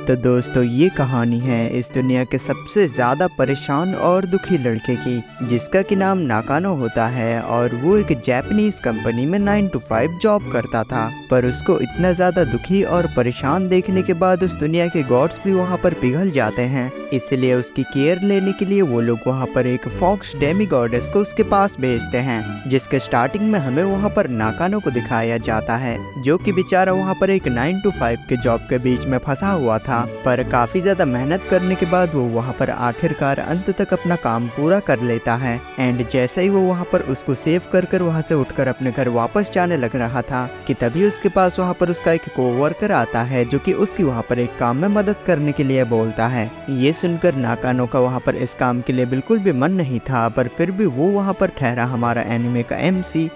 तो दोस्तों ये कहानी है इस दुनिया के सबसे ज़्यादा परेशान और दुखी लड़के की, जिसका कि नाम नाकानो होता है और वो एक जापानीज कंपनी में 9 to 5 जॉब करता था। पर उसको इतना ज़्यादा दुखी और परेशान देखने के बाद उस दुनिया के गॉड्स भी वहाँ पर पिघल जाते हैं। इसलिए उसकी केयर लेने के लिए वो लोग वहाँ पर एक फॉक्स डेमी गॉडेस को उसके पास भेजते हैं, जिसके स्टार्टिंग में हमें वहाँ पर नाकानो को दिखाया जाता है, जो कि बेचारा वहाँ पर एक 9 to 5 के जॉब के बीच में फंसा हुआ था। पर काफी ज्यादा मेहनत करने के बाद वो वहाँ पर आखिरकार अंत तक अपना काम पूरा कर लेता है। एंड जैसे ही वो वहाँ पर उसको सेव कर वहाँ से उठकर अपने घर वापस जाने लग रहा था कि तभी उसके पास वहाँ पर उसका एक कोवर्कर आता है, जो कि उसकी वहाँ पर एक काम में मदद करने के लिए बोलता है। ये सुनकर नाकानो का वहाँ पर इस काम के लिए बिल्कुल भी मन नहीं था, पर फिर भी वो वहाँ पर ठहरा हमारा एनिमे का MC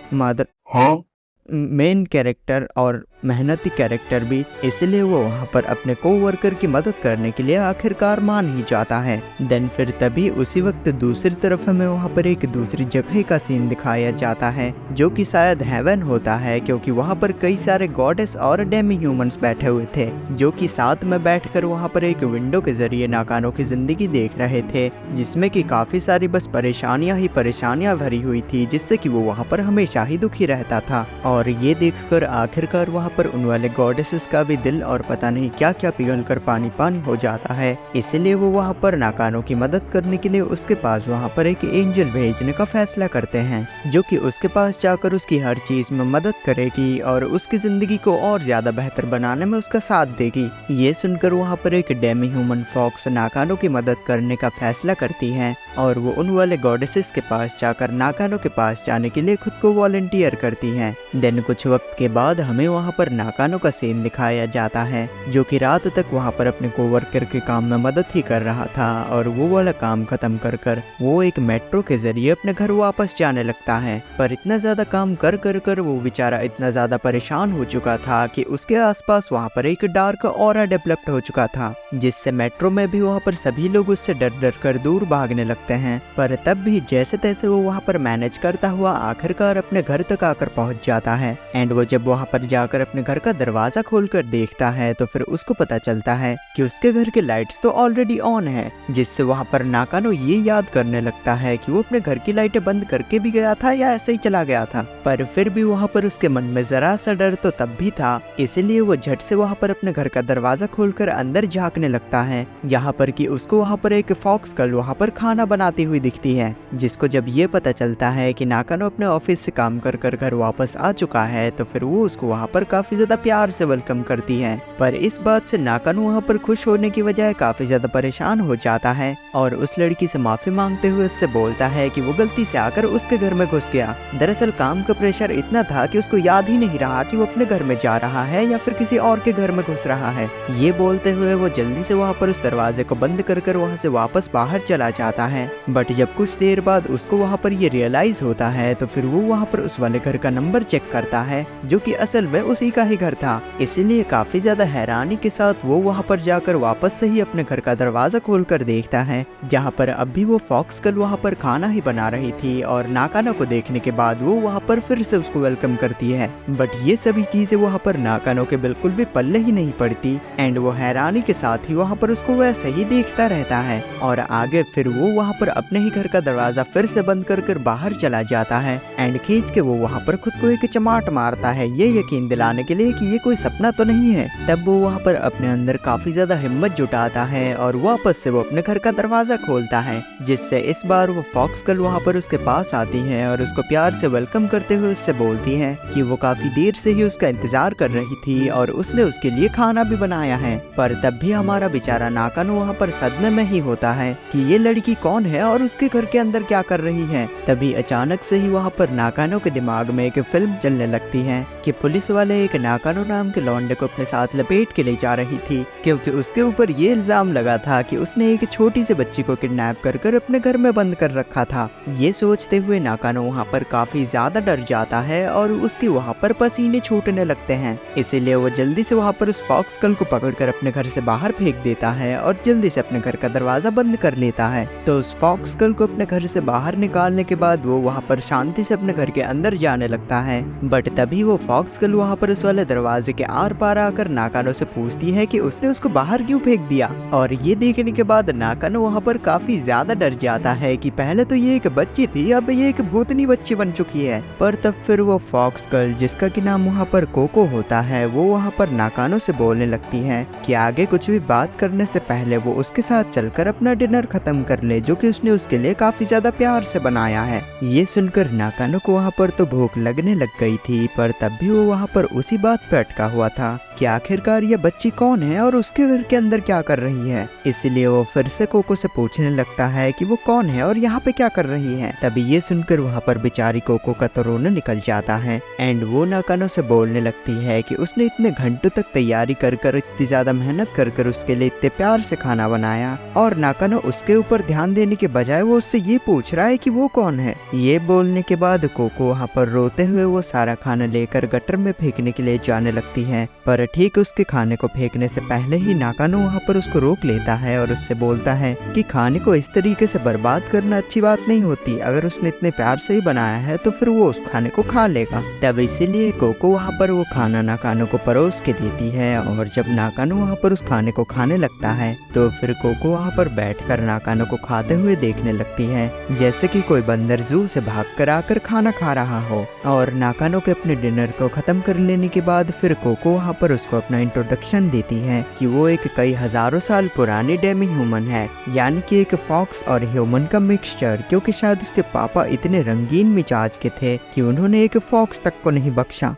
मेन कैरेक्टर और मेहनती कैरेक्टर भी, इसलिए वो वहाँ पर अपने कोवर्कर की मदद करने के लिए आखिरकार मान ही जाता है। देन फिर तभी उसी वक्त दूसरी तरफ हमें वहाँ पर एक दूसरी जगह का सीन दिखाया जाता है, जो कि शायद हेवन होता है, क्योंकि वहाँ पर कई सारे गॉडेस और डेमी ह्यूमंस बैठे हुए थे, जो कि साथ में बैठकर वहाँ पर एक विंडो के जरिए नाकानो की जिंदगी देख रहे थे, जिसमें कि काफी सारी बस परेशानियां ही परेशानियां भरी हुई थी, जिससे कि वो वहाँ पर हमेशा ही दुखी रहता था। और ये देखकर आखिरकार वहाँ पर उन वाले गॉडेसेस का भी दिल और पता नहीं क्या क्या पिघल कर पानी पानी हो जाता है। इसलिए वो वहाँ पर नाकानो की मदद करने के लिए उसके पास वहाँ पर एक एंजल भेजने का फैसला करते हैं, जो कि उसके पास जाकर उसकी हर चीज में मदद करेगी और उसकी जिंदगी को और ज्यादा बेहतर बनाने में उसका साथ देगी। ये सुनकर वहाँ पर एक डेमी ह्यूमन फॉक्स नाकानो की मदद करने का फैसला करती है और वो उन वाले गॉडेसेस के पास जाकर नाकानो के पास जाने के लिए खुद को वॉलंटियर करती है। देन कुछ वक्त के बाद हमें वहाँ पर नाकानो का सीन दिखाया जाता है, जो कि रात तक वहाँ पर अपने कोवर्कर के काम में मदद ही कर रहा था और वो वाला काम खत्म कर वो एक मेट्रो के जरिए अपने घर वापस जाने लगता है। पर इतना ज्यादा काम कर वो बेचारा इतना ज्यादा परेशान हो चुका था कि उसके आसपास वहाँ पर एक डार्क ऑरा डेवलप्ड हो चुका था, जिससे मेट्रो में भी वहाँ पर सभी लोग उससे डर कर दूर भागने लगते हैं। पर तब भी जैसे तैसे वो वहाँ पर मैनेज करता हुआ आखिरकार अपने घर तक आकर पहुँच जाता है। एंड वो जब वहाँ पर जाकर अपने घर का दरवाजा खोलकर देखता है तो फिर उसको पता चलता है कि उसके घर के लाइट्स तो ऑलरेडी ऑन है, जिससे वहाँ पर नाकानो ये याद करने लगता है कि वो अपने घर की लाइटें बंद करके भी गया था या ऐसे ही चला गया था। पर फिर भी वहाँ पर उसके मन में जरा सा डर तो तब भी था, इसलिए वो झट से वहाँ पर अपने घर का दरवाजा खोलकर अंदर झांकने लगता है, जहाँ पर कि उसको वहाँ पर एक फॉक्स गर्ल वहाँ पर खाना बनाती हुई दिखती है। जिसको जब ये पता चलता है कि नाकानो अपने ऑफिस से काम कर घर वापस आ चुका है तो फिर वो उसको वहाँ पर काफी ज्यादा प्यार से वेलकम करती है। पर इस बात से नाकानो वहाँ पर खुश होने की बजाय काफी ज्यादा परेशान हो जाता है और उस लड़की से माफी मांगते हुए उससे बोलता है कि वो गलती से आकर उसके घर में घुस गया। दरअसल काम का प्रेशर इतना था कि उसको याद ही नहीं रहा कि वो अपने घर में जा रहा है या फिर किसी और के घर में घुस रहा है। ये बोलते हुए वो जल्दी से वहाँ पर उस दरवाजे को बंद कर वहाँ से वापस बाहर चला जाता है। बट जब कुछ देर बाद उसको वहाँ पर ये रियलाइज होता है तो फिर वो वहाँ पर उस वाले घर का नंबर चेक करता है, जो कि असल में उसी का ही घर था। इसीलिए काफी ज्यादा हैरानी के साथ वो वहाँ पर जाकर वापस से ही अपने घर का दरवाजा खोलकर देखता है, जहाँ पर अब भी वो फॉक्स गर्ल वहाँ पर खाना ही बना रही थी और नाकानो को देखने के बाद वो वहाँ पर फिर से उसको वेलकम करती है। बट ये सभी चीजें वहाँ पर नाकानो के बिल्कुल भी पल्ले ही नहीं पड़ती एंड वो हैरानी के साथ ही वहाँ पर उसको वैसे ही देखता रहता है और आगे फिर वो वहाँ पर अपने ही घर का दरवाजा फिर से बंद कर बाहर चला जाता है एंड खींच के वो वहाँ पर खुद को एक चमाट मारता है, ये यकीन दिलाने के लिए कि ये कोई सपना तो नहीं है। तब वो वहाँ पर अपने अंदर काफी ज्यादा हिम्मत जुटाता है और वापस से वो अपने घर का दरवाजा खोलता है, जिससे इस बार वो फॉक्स गर्ल वहाँ पर उसके पास आती है और उसको प्यार से वेलकम करते हुए उससे बोलती है कि वो काफी देर से ही उसका इंतजार कर रही थी और उसने उसके लिए खाना भी बनाया है। पर तब भी हमारा बेचारा नाकानो वहाँ पर सदमे में ही होता है कि ये लड़की कौन है और उसके घर के अंदर क्या कर रही है। तभी अचानक से ही वहाँ पर नाकानो के दिमाग में एक फिल्म चलने लगती है कि पुलिस वाले एक नाकानो नाम के लौंडे को अपने साथ लपेट के ले जा रही थी, क्योंकि उसके ऊपर ये इल्जाम लगा था कि उसने एक छोटी सी बच्ची को किडनैप कर अपने घर में बंद कर रखा था। ये सोचते हुए नाकानो वहाँ पर काफी ज्यादा डर जाता है और उसके वहाँ पर पसीने छूटने लगते हैं। इसीलिए वो जल्दी से वहाँ पर उस फॉक्स गर्ल को पकड़कर अपने घर से बाहर फेंक देता है और जल्दी से अपने घर का दरवाजा बंद कर लेता है। तो उस फॉक्स गर्ल को अपने घर से बाहर निकालने के बाद वो वहाँ पर शांति से अपने घर के अंदर जाने लगता है। बट तभी वो फॉक्स गर्ल वहाँ पर और उस वाले दरवाजे के आर पार आकर नाकानो से पूछती है कि उसने उसको बाहर क्यों फेंक दिया। और ये देखने के बाद नाकानो वहाँ पर काफी ज्यादा डर जाता है कि पहले तो ये एक बच्ची थी, अब ये एक भूतनी बच्ची बन चुकी है। पर तब फिर वो फॉक्स गर्ल, जिसका की नाम वहाँ पर कोको होता है, वो वहाँ पर नाकानो से बोलने लगती है कि आगे कुछ भी बात करने से पहले वो उसके साथ चलकर अपना डिनर खत्म कर ले, जो कि उसने उसके लिए काफी ज्यादा प्यार से बनाया है। ये सुनकर नाकानो को वहाँ पर तो भूख लगने लग गई थी, पर तब भी वो वहाँ पर उसी बात पे अटका हुआ था कि आखिरकार ये बच्ची कौन है और उसके घर के अंदर क्या कर रही है। इसलिए वो फिर से कोको से पूछने लगता है कि वो कौन है और यहाँ पे क्या कर रही है। तभी ये सुनकर वहाँ पर बेचारी कोको का तो रोना निकल जाता है एंड वो नाकानो से बोलने लगती है कि उसने इतने घंटों तक तैयारी कर इतनी ज्यादा मेहनत कर उसके लिए इतने प्यार से खाना बनाया, और नाकानो उसके ऊपर ध्यान देने के बजाय वो उससे ये पूछ रहा है कि वो कौन है। ये बोलने के बाद कोको वहाँ पर रोते हुए वो सारा खाना लेकर गटर में फेंकने के लिए जाने लगती है, पर ठीक उसके खाने को फेंकने से पहले ही नाकानो वहाँ पर उसको रोक लेता है और उससे बोलता है कि खाने को इस तरीके से बर्बाद करना अच्छी बात नहीं होती। अगर उसने इतने प्यार से ही बनाया है तो फिर वो उस खाने को खा लेगा। तब इसीलिए कोको वहाँ पर वो खाना नाकानो को परोस के देती है, और जब नाकानो वहाँ पर उस खाने को खाने लगता है तो फिर कोको वहाँ पर बैठकर नाकानो को खाते हुए देखने लगती है, जैसे कि कोई बंदर जू से भाग कर आकर खाना खा रहा हो। और नाकानो के अपने डिनर को खत्म कर लेने के बाद फिर कोको वहाँ पर उसको अपना इंट्रोडक्शन देती है कि वो एक कई हजारों साल पुरानी डेमी ह्यूमन है, यानी कि एक फॉक्स और ह्यूमन का मिक्सचर, क्योंकि शायद उसके पापा इतने रंगीन मिजाज के थे कि उन्होंने एक फॉक्स तक को नहीं बख्शा।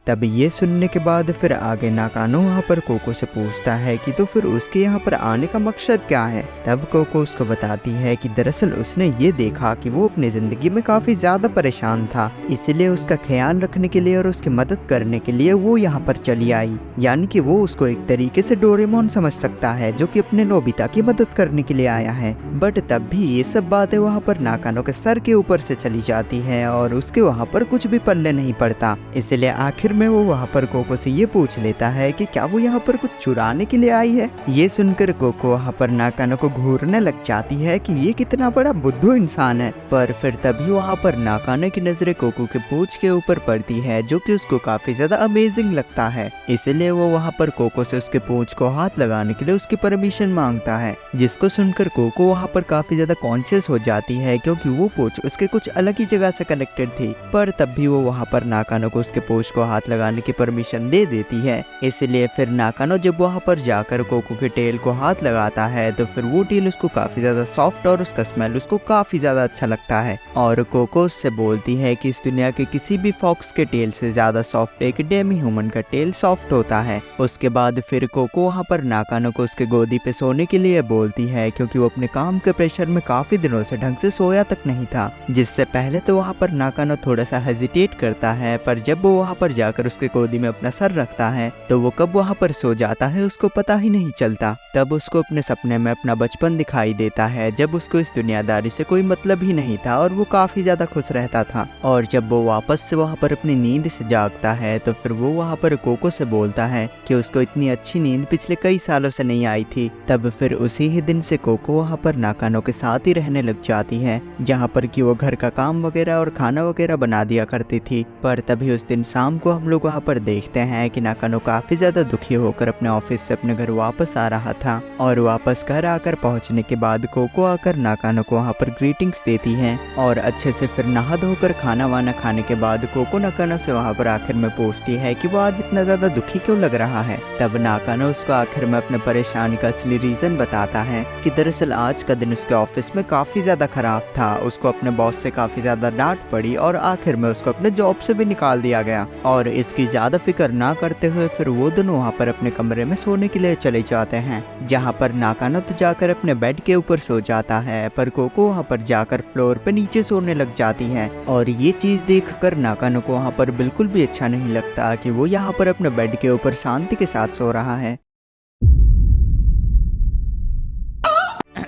तब ये सुनने के बाद फिर आगे नाकानो वहाँ पर कोको से पूछता है कि तो फिर उसके यहाँ पर आने का मकसद क्या है। तब कोको उसको बताती है कि दरअसल उसने ये देखा कि वो अपनी जिंदगी में काफी ज्यादा परेशान था, इसलिए उसका ख्याल रखने के लिए और उसकी मदद करने के लिए वो यहाँ पर चली आई। यानी कि वो उसको एक तरीके से डोरेमोन समझ सकता है, जो कि अपने नोबिता की मदद करने के लिए आया है। बट तब भी ये सब बातें वहाँ पर नाकानो के सर के ऊपर से चली जाती है और उसके वहाँ पर कुछ भी पल्ले नहीं पड़ता। इसलिए आखिर में वो वहाँ पर कोको से ये पूछ लेता है कि क्या वो यहाँ पर कुछ चुराने के लिए आई है। ये सुनकर कोको वहाँ पर नाकानो को घूरने लग जाती है कि ये कितना बड़ा बुद्धू इंसान है। पर फिर तभी वहाँ पर नाकानो की नजरें कोको के पूंछ के ऊपर पड़ती है, जो कि उसको काफी ज्यादा अमेजिंग लगता है। इसलिए वो वहाँ पर कोको से उसके पूंछ को हाथ लगाने के लिए उसकी परमिशन मांगता है, जिसको सुनकर कोको वहाँ पर काफी ज्यादा कॉन्शियस हो जाती है, क्योंकि वो पूंछ उसके कुछ अलग ही जगह से कनेक्टेड थी। पर तब भी वो वहाँ पर नाकानो को उसके पूंछ को हाथ लगाने की परमिशन दे देती है। इसलिए फिर नाकानो जब वहाँ पर जाकर कोको के टेल को हाथ लगाता है तो फिर वो टेल उसको काफी ज्यादा सॉफ्ट और उसका स्मेल उसको काफी ज्यादा अच्छा लगता है। और कोको उससे बोलती है कि इस दुनिया के किसी भी फॉक्स के टेल से ज्यादा सॉफ्ट एक डेमी ह्यूमन का टेल सॉफ्ट होता है। उसके बाद फिर कोको वहाँ पर नाकानो को उसके गोदी पे सोने के लिए बोलती है, क्योंकि वो अपने काम के प्रेशर में काफी दिनों से ढंग से सोया तक नहीं था। जिससे पहले तो वहाँ पर नाकानो थोड़ा सा हेजिटेट करता है, पर जब वो वहाँ पर जाकर उसके गोदी में अपना सर रखता है तो वो कब वहाँ पर सो जाता है उसको पता ही नहीं चलता। तब उसको अपने सपने में अपना बचपन दिखाई देता है, जब उसको इस दुनियादारी से कोई मतलब ही नहीं था और वो काफी ज्यादा खुश रहता था। और जब वो वापस से वहाँ पर अपनी नींद से जागता है तो फिर वो वहाँ पर कोको से बोलता है कि उसको इतनी अच्छी नींद पिछले कई सालों से नहीं आई थी। तब फिर उसी ही दिन से कोको वहाँ पर नाकानो के साथ ही रहने लग जाती है, जहाँ पर कि वो घर का काम वगैरह और खाना वगैरह बना दिया करती थी। पर तभी उस दिन शाम को हम लोग वहाँ पर देखते हैं कि नाकानो काफी ज्यादा दुखी होकर अपने ऑफिस से अपने घर वापस आ रहा था। और वापस घर आकर पहुंचने के बाद कोको आकर नाकानो को वहाँ पर ग्रीटिंग्स देती है, और अच्छे से फिर नहा धोकर खाना वाना खाने के बाद कोको नाकानो से वहाँ पर आखिर में पूछती है कि वो आज इतना ज्यादा दुखी क्यों लग रहा है। तब नाकानो उसको आखिर में अपने परेशानी का असली रीजन बताता है कि दरअसल आज का दिन उसके ऑफिस में काफी ज्यादा खराब था। उसको अपने बॉस से काफी ज्यादा डांट पड़ी और आखिर में उसको अपने जॉब से भी निकाल दिया गया। और इसकी ज्यादा फिक्र ना करते हुए फिर वो दोनों वहाँ पर अपने कमरे में सोने के लिए चले जाते हैं, जहाँ पर नाकानो तो जाकर अपने बेड के ऊपर सो जाता है, पर कोको वहाँ पर जाकर फ्लोर पे नीचे सोने लग जाती है। और ये चीज देखकर नाकानो को वहाँ पर बिल्कुल भी अच्छा नहीं लगता कि वो यहाँ पर अपने बेड के ऊपर शांति के साथ सो रहा है।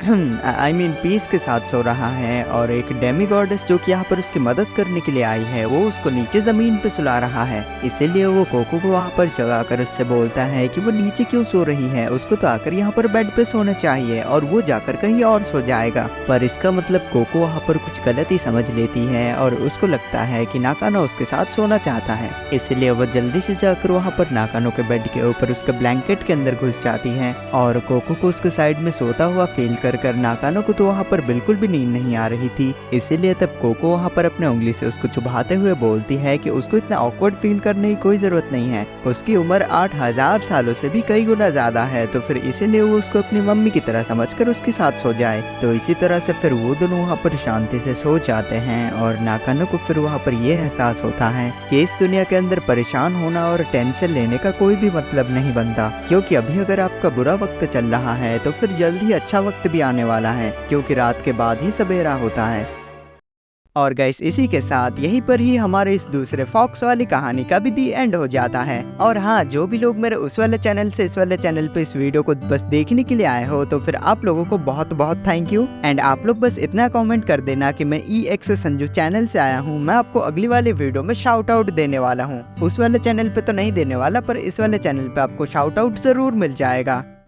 आई मीन पीस के साथ सो रहा है और एक डेमी गॉडेस जो कि यहाँ पर उसकी मदद करने के लिए आई है वो उसको नीचे जमीन पे सुला रहा है। इसीलिए वो कोको को वहाँ पर जगा कर उससे बोलता है कि वो नीचे क्यों सो रही है, उसको तो आकर यहाँ पर बेड पे सोना चाहिए और वो जाकर कहीं और सो जाएगा। पर इसका मतलब कोको वहाँ पर कुछ गलत ही समझ लेती है और उसको लगता है कि नाकानो उसके साथ सोना चाहता है। इसलिए वो जल्दी से जाकर वहाँ पर नाकानो के बेड के ऊपर उसके ब्लैंकेट के अंदर घुस जाती है और कोको को उसके साइड में सोता हुआ फील कर नाकानो को तो वहाँ पर बिल्कुल भी नींद नहीं आ रही थी। इसीलिए तब कोको वहाँ पर अपने उंगली से उसको चुभाते हुए बोलती है कि उसको इतना ऑकवर्ड फील करने की कोई जरूरत नहीं है, उसकी उम्र 8000 सालों से भी कई गुना ज्यादा है, तो फिर इसीलिए वो उसको अपनी मम्मी की तरह समझकर उसके साथ सो जाए। तो इसी तरह से फिर वो दोनों वहाँ पर शांति से सो जाते हैं और नाकानो को फिर वहाँ पर ये एहसास होता है कि इस दुनिया के अंदर परेशान होना और टेंशन लेने का कोई भी मतलब नहीं बनता, क्योंकि अभी अगर आपका बुरा वक्त चल रहा है तो फिर जल्द ही अच्छा वक्त भी आने वाला है, क्योंकि रात के बाद ही सवेरा होता है। और गाइस इसी के साथ यहीं पर ही हमारे इस दूसरे फॉक्स वाली कहानी का भी दी एंड हो जाता है। और हाँ, जो भी लोग मेरे उस वाले चैनल से इस वाले चैनल पे इस वीडियो को बस देखने के लिए आए हो तो फिर आप लोगों को बहुत बहुत थैंक यू। एंड आप लोग बस इतना कमेंट कर देना कि मैं EX संजू चैनल से आया हूँ, मैं आपको अगली वाली वीडियो में शाउट आउट देने वाला हूँ। उस वाले चैनल पे तो नहीं देने वाला, पर इस वाले चैनल पे आपको शाउट आउट जरूर मिल जाएगा।